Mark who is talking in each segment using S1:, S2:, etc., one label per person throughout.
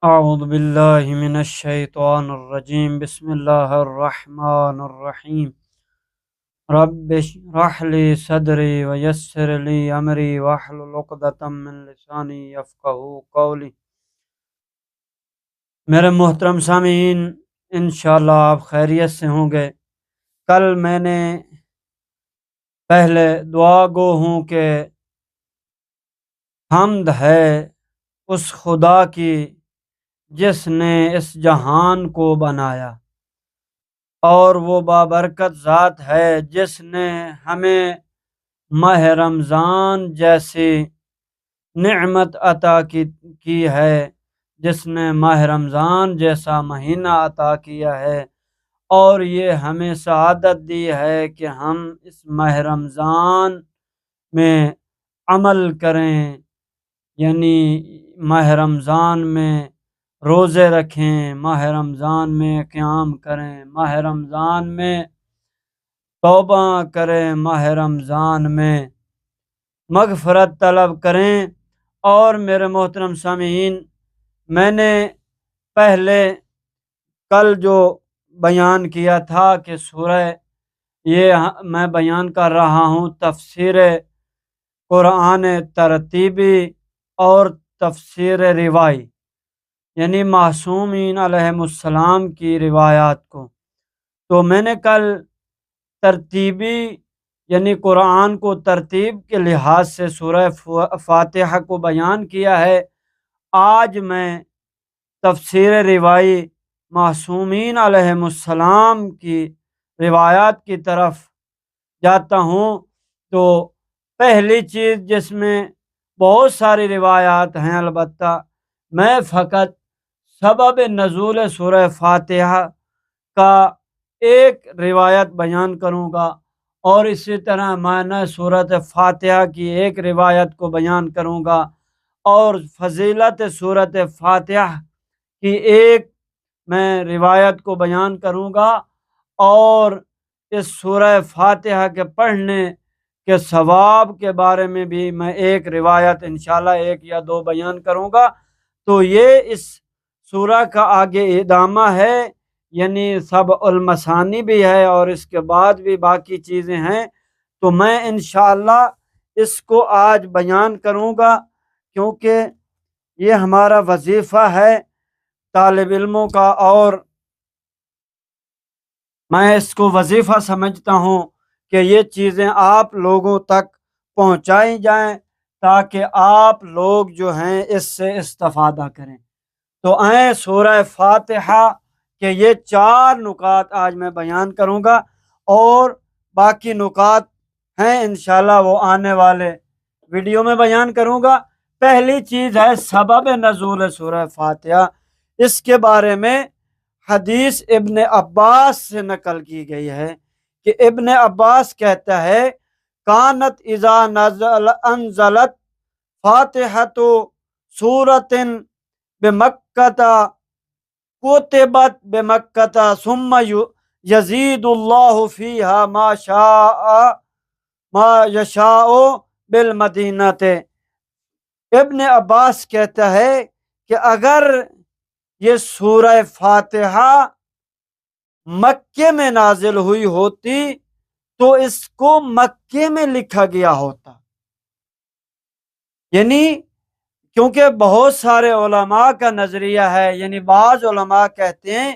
S1: اعوذ باللہ من الشیطان الرجیم بسم اللہ الرحمن الرحیم رب اشرح لی صدری ویسر لی امری واحلل عقدۃ من لسانی یفقہوا قولی۔ میرے محترم سامعین، انشاءاللہ آپ خیریت سے ہوں گے۔ کل میں نے پہلے دعا گو ہوں کہ حمد ہے اس خدا کی جس نے اس جہان کو بنایا، اور وہ بابرکت ذات ہے جس نے ہمیں ماہ رمضان جیسی نعمت عطا کی ہے، جس نے ماہ رمضان جیسا مہینہ عطا کیا ہے، اور یہ ہمیں سعادت دی ہے کہ ہم اس ماہ رمضان میں عمل کریں، یعنی ماہ رمضان میں روزے رکھیں، ماہ رمضان میں قیام کریں، ماہ رمضان میں توبہ کریں، ماہ رمضان میں مغفرت طلب کریں۔ اور میرے محترم سامعین، میں نے پہلے کل جو بیان کیا تھا کہ یہ میں بیان کر رہا ہوں تفسیر قرآن ترتیبی اور تفسیر روائی، یعنی معصومین علیہم السلام کی روایات کو۔ تو میں نے کل ترتیبی یعنی قرآن کو ترتیب کے لحاظ سے سورہ فاتحہ کو بیان کیا ہے۔ آج میں تفسیر روائی معصومین علیہم السلام کی روایات کی طرف جاتا ہوں۔ تو پہلی چیز جس میں بہت ساری روایات ہیں، البتہ میں فقط سبب نزول سورہ فاتحہ کا ایک روایت بیان کروں گا، اور اسی طرح معنی سورۃ فاتحہ کی ایک روایت کو بیان کروں گا، اور فضیلت سورۃ فاتحہ کی ایک میں روایت کو بیان کروں گا، اور اس سورہ فاتحہ کے پڑھنے کے ثواب کے بارے میں بھی میں ایک روایت انشاءاللہ ایک یا دو بیان کروں گا۔ تو یہ اس سورہ کا آگے ادامہ ہے، یعنی سب المثانی بھی ہے اور اس کے بعد بھی باقی چیزیں ہیں۔ تو میں انشاءاللہ اس کو آج بیان کروں گا، کیونکہ یہ ہمارا وظیفہ ہے طالب علموں کا، اور میں اس کو وظیفہ سمجھتا ہوں کہ یہ چیزیں آپ لوگوں تک پہنچائی جائیں تاکہ آپ لوگ جو ہیں اس سے استفادہ کریں۔ تو آئیں سورہ فاتحہ کے یہ 4 نکات آج میں بیان کروں گا، اور باقی نکات ہیں انشاءاللہ وہ آنے والے ویڈیو میں بیان کروں گا۔ پہلی چیز ہے سبب نزول سورہ فاتحہ۔ اس کے بارے میں حدیث ابن عباس سے نقل کی گئی ہے کہ ابن عباس کہتا ہے، کانت اذا انزلت فاتحۃ سورۃ بمکۃ کتبت بمکۃ ثم یزید اللہ فیہا ما یشاء بالمدینۃ۔ ابن عباس کہتا ہے کہ اگر یہ سورہ فاتحہ مکے میں نازل ہوئی ہوتی تو اس کو مکے میں لکھا گیا ہوتا، یعنی کیونکہ بہت سارے علماء کا نظریہ ہے، یعنی بعض علماء کہتے ہیں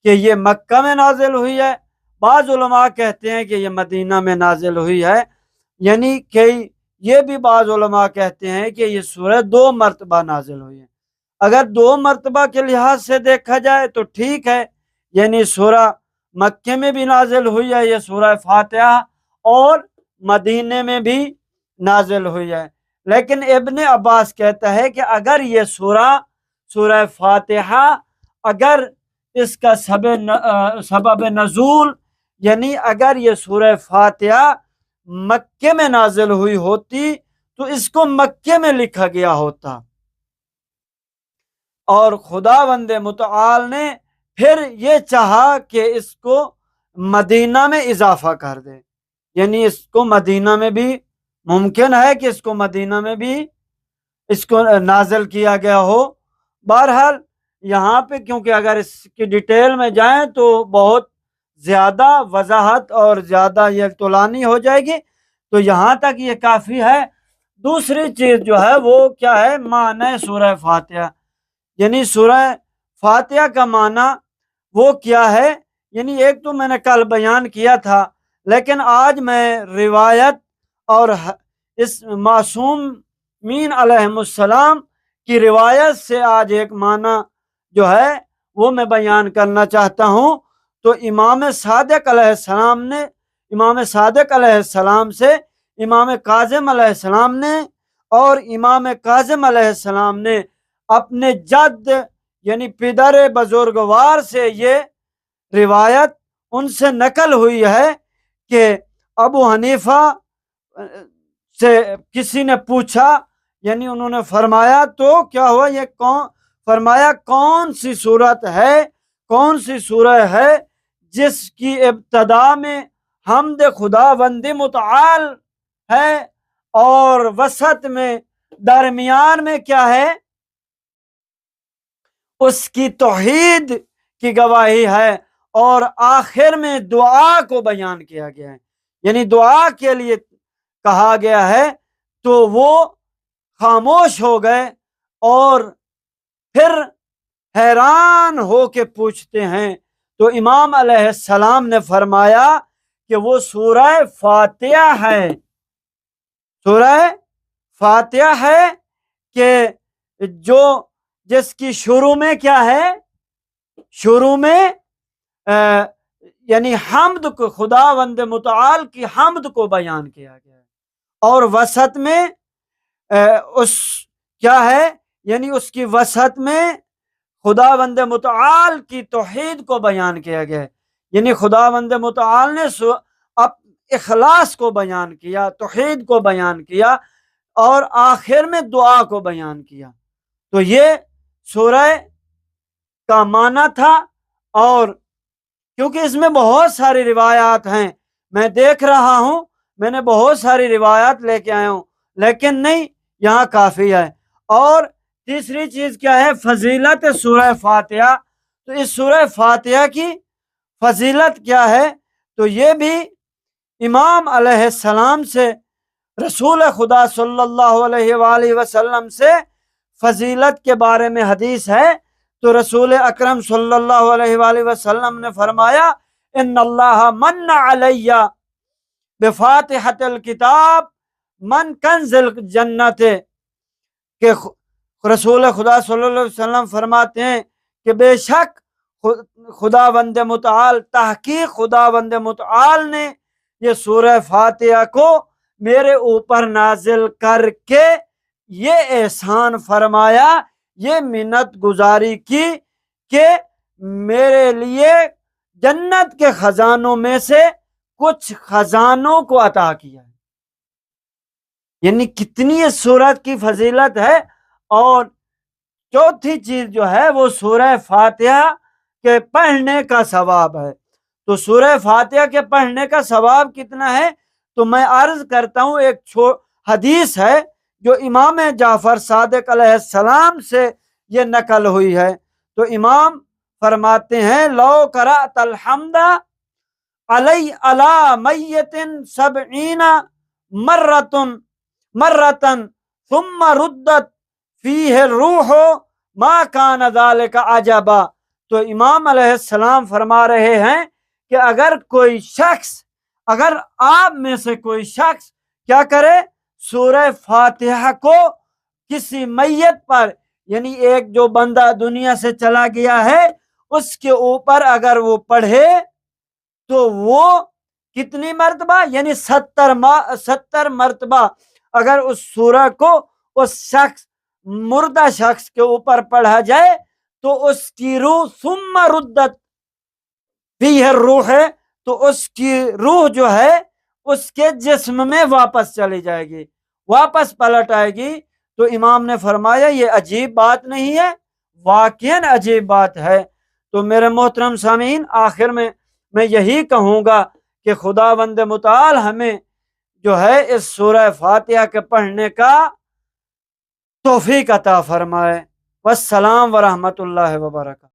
S1: کہ یہ مکہ میں نازل ہوئی ہے، بعض علماء کہتے ہیں کہ یہ مدینہ میں نازل ہوئی ہے، یعنی کہ یہ بھی بعض علماء کہتے ہیں کہ یہ سورہ 2 مرتبہ نازل ہوئی ہے۔ اگر 2 مرتبہ کے لحاظ سے دیکھا جائے تو ٹھیک ہے، یعنی سورہ مکے میں بھی نازل ہوئی ہے یہ سورہ فاتحہ، اور مدینے میں بھی نازل ہوئی ہے۔ لیکن ابن عباس کہتا ہے کہ اگر یہ سورہ فاتحہ اگر اس کا سبب نزول، یعنی اگر یہ سورہ فاتحہ مکے میں نازل ہوئی ہوتی تو اس کو مکے میں لکھا گیا ہوتا، اور خداوند متعال نے پھر یہ چاہا کہ اس کو مدینہ میں اضافہ کر دے، یعنی اس کو مدینہ میں بھی ممکن ہے کہ اس کو مدینہ میں بھی اس کو نازل کیا گیا ہو۔ بہرحال یہاں پہ کیونکہ اگر اس کی ڈیٹیل میں جائیں تو بہت زیادہ وضاحت اور زیادہ یہ طولانی ہو جائے گی، تو یہاں تک یہ کافی ہے۔ دوسری چیز جو ہے وہ کیا ہے؟ معنی سورہ فاتحہ، یعنی سورہ فاتحہ کا معنی وہ کیا ہے؟ یعنی ایک تو میں نے کل بیان کیا تھا، لیکن آج میں روایت اور اس معصومین علیہم السلام کی روایت سے آج ایک معنی جو ہے وہ میں بیان کرنا چاہتا ہوں۔ تو امام صادق علیہ السلام سے امام کاظم علیہ السلام نے اور امام کاظم علیہ السلام نے اپنے جد یعنی پدر بزرگوار سے یہ روایت ان سے نقل ہوئی ہے کہ ابو حنیفہ سے کسی نے پوچھا، یعنی انہوں نے فرمایا تو کیا ہوا؟ یہ فرمایا کون سی صورت ہے، کون سی سورہ ہے جس کی ابتدا میں حمد خداوند متعال ہے اور وسط میں درمیان میں کیا ہے؟ اس کی توحید کی گواہی ہے، اور آخر میں دعا کو بیان کیا گیا ہے، یعنی دعا کے لیے کہا گیا ہے۔ تو وہ خاموش ہو گئے اور پھر حیران ہو کے پوچھتے ہیں، تو امام علیہ السلام نے فرمایا کہ وہ سورہ فاتحہ ہے، سورہ فاتحہ ہے کہ جس کی شروع میں کیا ہے؟ شروع میں یعنی حمد کو، خداوند متعال کی حمد کو بیان کیا گیا ہے، اور وسط میں اس کیا ہے؟ یعنی اس کی وسط میں خداوند متعال کی توحید کو بیان کیا گیا ہے، یعنی خداوند متعال نے اخلاص کو بیان کیا، توحید کو بیان کیا، اور آخر میں دعا کو بیان کیا۔ تو یہ سورہ کا معنی تھا، اور کیونکہ اس میں بہت ساری روایات ہیں، میں دیکھ رہا ہوں میں نے بہت ساری روایات لے کے آیا ہوں، لیکن نہیں، یہاں کافی ہے۔ اور تیسری چیز کیا ہے؟ فضیلت سورہ فاتحہ۔ تو اس سورہ فاتحہ کی فضیلت کیا ہے؟ تو یہ بھی امام علیہ السلام سے، رسول خدا صلی اللہ علیہ وآلہ وسلم سے فضیلت کے بارے میں حدیث ہے۔ تو رسول اکرم صلی اللہ علیہ وآلہ وسلم نے فرمایا، ان اللہ من علی بفاتحۃ الکتاب من کنز الجنت، کہ رسول خدا صلی اللہ علیہ وسلم فرماتے ہیں کہ بے شک خداوند متعال، تحقیق خداوند متعال نے یہ سورہ فاتحہ کو میرے اوپر نازل کر کے یہ احسان فرمایا، یہ منت گزاری کی کہ میرے لیے جنت کے خزانوں میں سے کچھ خزانوں کو عطا کیا ہے۔ یعنی کتنی اس سورت کی فضیلت ہے۔ اور چوتھی چیز جو ہے وہ سورہ فاتحہ کے پڑھنے کا ثواب ہے۔ تو سورہ فاتحہ کے پڑھنے کا ثواب کتنا ہے؟ تو میں عرض کرتا ہوں، ایک حدیث ہے جو امام جعفر صادق علیہ السلام سے یہ نقل ہوئی ہے۔ تو امام فرماتے ہیں، لو قرأت الحمد علی میت 70 مرتن ثم ردت فیہ الروح ما کان ذلک عجبا۔ تو امام علیہ السلام فرما رہے ہیں کہ اگر آپ میں سے کوئی شخص کیا کرے؟ سورہ فاتحہ کو کسی میت پر، یعنی ایک جو بندہ دنیا سے چلا گیا ہے اس کے اوپر اگر وہ پڑھے تو وہ کتنی مرتبہ؟ یعنی 70 مرتبہ اگر اس سورہ کو اس مردہ شخص کے اوپر پڑھا جائے تو اس کی روح ثم ردت فیہ الروح ہے، تو اس کی روح جو ہے اس کے جسم میں واپس چلی جائے گی، واپس پلٹ آئے گی۔ تو امام نے فرمایا یہ عجیب بات نہیں ہے، واقعاً عجیب بات ہے۔ تو میرے محترم سامعین، آخر میں یہی کہوں گا کہ خداوند متعال ہمیں جو ہے اس سورہ فاتحہ کے پڑھنے کا توفیق عطا فرمائے۔ والسلام ورحمۃ اللہ وبرکاتہ۔